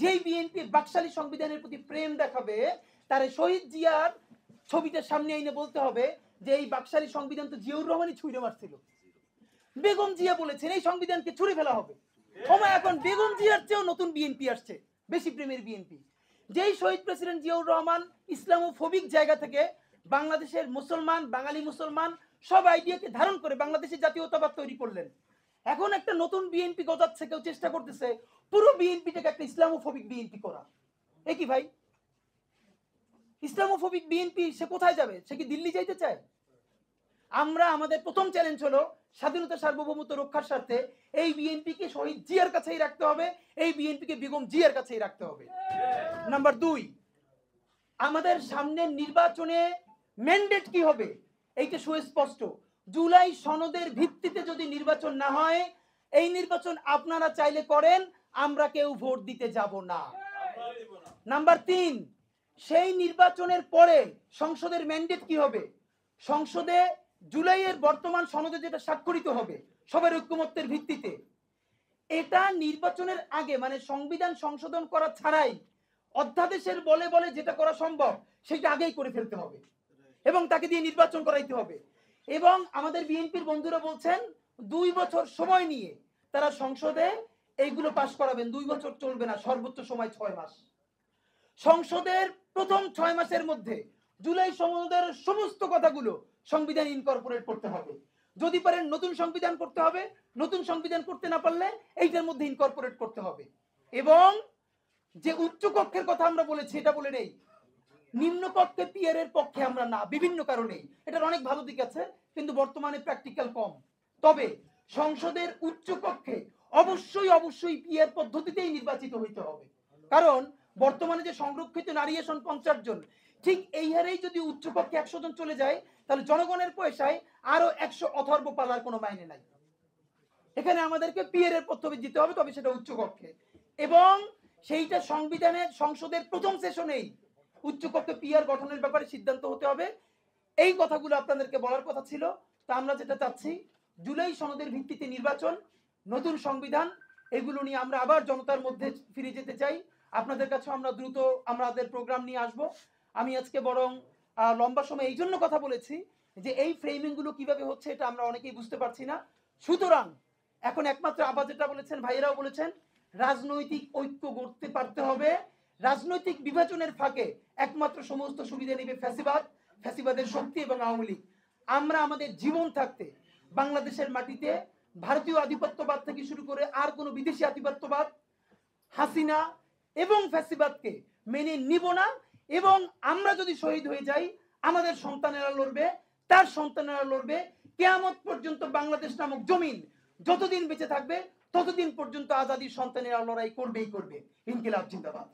যেই বিএনপি বাকশালী সংবিধানের প্রতি প্রেম দেখাবে তার শহীদ জিয়ার ছবিটা সামনে এনে বলতে হবে যে এই বাকশালী সংবিধান তো জিয়াউর রহমানই ছুঁড়ে মারছিল। বেগম জিয়া বলেছেন এই সংবিধানকে ছুঁড়ে ফেলা হবে। এখন বেগম জিয়ার চেয়েও নতুন বিএনপি আসছে, বেশি প্রেমের বিএনপি। যেই শহীদ প্রেসিডেন্ট জিয়াউর রহমান ইসলামোফোবিক জায়গা থেকে বাংলাদেশের মুসলমান, বাঙালি মুসলমান সব আইডিয়াকে ধারণ করে বাংলাদেশের জাতীয়তাবাদ তৈরি করলেন। এখন একটা নতুন বিএনপি গজাচ্ছে, কেউ চেষ্টা করতেছে পুরো বিএনপিটাকে একটা ইসলামোফোবিক বিএনপি করা। এ কি ভাই? ইসলামোফোবিক বিএনপি সে কোথায় যাবে? সে কি দিল্লি যাইতে চায়? আমরা আমাদের প্রথম চ্যালেঞ্জ হলো স্বাধীনতা সার্বভৌমত্ব রক্ষার স্বার্থে এই বিএনপিকে শহীদ জিয়ার কাছেই রাখতে হবে, এই বিএনপিকে বেগম জিয়ার কাছেই রাখতে হবে। নাম্বার 2, আমাদের সামনের নির্বাচনে ম্যান্ডেট কি হবে এইটা সুস্পষ্ট। জুলাই সনদের ভিত্তিতে যদি নির্বাচন না হয়, এই নির্বাচন আপনারা চাইলে করেন, আমরা কেউ ভোট দিতে যাব না। নাম্বার 3, সেই নির্বাচনের পরে সংসদের ম্যান্ডেট কি হবে? সংসদে জুলাইয়ের বর্তমান সনদে যেটা স্বাক্ষরিত হবে সবার ঐক্যমত্যের ভিত্তিতে, এটা নির্বাচনের আগে মানে সংবিধান সংশোধন করা ছাড়াই অধ্যাদেশের বলে বলে যেটা করা সম্ভব সেটা আগেই করে ফেলতে হবে এবং তাকে দিয়ে নির্বাচন করাইতে হবে। এবং আমাদের বিএনপির বন্ধুরা বলছেন 2 বছর সময় নিয়ে তারা সংসদে এইগুলো পাশ করাবেন। 2 বছর চলবে না, সর্বোচ্চ সময় 6 মাস। সংসদের প্রথম 6 মাসের মধ্যে জুলাই সনদের সমস্ত কথাগুলো সংবিধান ইনকর্পোরেট করতে হবে। যদি পারেন নতুন সংবিধান করতে হবে, নতুন সংবিধান করতে না পারলে এইটার মধ্যে ইনকর্পোরেট করতে হবে। এবং যে উচ্চ কক্ষের কথা আমরা বলেছি এটা বলে নেই, নিম্ন কক্ষে পিয়ারের পক্ষে আমরা না, বিভিন্ন কারণেই। এটার অনেক ভালো দিক আছে কিন্তু বর্তমানে প্র্যাকটিক্যাল কম। তবে সংসদের উচ্চ কক্ষে অবশ্যই অবশ্যই পিয়ার পদ্ধতিতেই নির্বাচিত হইতে হবে। কারণ বর্তমানে যে সংরক্ষিত নারী আসন 50 জন, ঠিক এই হারেই যদি উচ্চ কক্ষে 100 জন চলে যায় তাহলে জনগণের পয়সায় আরো 100 অথর্ব পালার কোনো মাইনে নাই। এখানে আমাদেরকে পিয়ারের পদ্ধতি দিতে হবে, তবে সেটা উচ্চ কক্ষে। এবং সেইটা সংবিধানের সংসদের প্রথম সেশনেই উচ্চকক্ষে পিআর গঠনের ব্যাপারে সিদ্ধান্ত হতে হবে। এই কথাগুলো আপনাদেরকে বলার কথা ছিল। তা আমরা যেটা চাচ্ছি জুলাই সনদের ভিত্তিতে নির্বাচন, নতুন সংবিধান, এগুলো নিয়ে আমরা আবার জনতার মধ্যে ফিরে যেতে চাই। আপনাদের কাছে আমরা দ্রুত আমাদের প্রোগ্রাম নিয়ে আসব। আমি আজকে বরং লম্বা সময় এই জন্য কথা বলেছি যে এই ফ্রেমিংগুলো কিভাবে হচ্ছে এটা আমরা অনেকেই বুঝতে পারছি না। সুতরাং এখন একমাত্র আবার যেটা বলেছেন, ভাইয়েরাও বলেছেন, রাজনৈতিক ঐক্য গড়তে পারতে হবে। রাজনৈতিক বিভাজনের ফাঁকে একমাত্র সমস্ত সুবিধা নেবে ফ্যাসিবাদ, ফ্যাসিবাদের শক্তি এবং আওয়ামী লীগ। আমরা আমাদের জীবন থাকতে বাংলাদেশের মাটিতে ভারতীয় আধিপত্যবাদ থেকে শুরু করে আর কোনো বিদেশি আধিপত্যবাদ, হাসিনা এবং ফ্যাসিবাদকে মেনে নিব না। এবং আমরা যদি শহীদ হয়ে যাই আমাদের সন্তানেরা লড়বে, তার সন্তানেরা লড়বে। কিয়ামত পর্যন্ত বাংলাদেশ নামক জমিন যতদিন বেঁচে থাকবে ততদিন পর্যন্ত আজাদির সন্তানেরা লড়াই করবেই করবে। ইনকিলাব জিন্দাবাদ।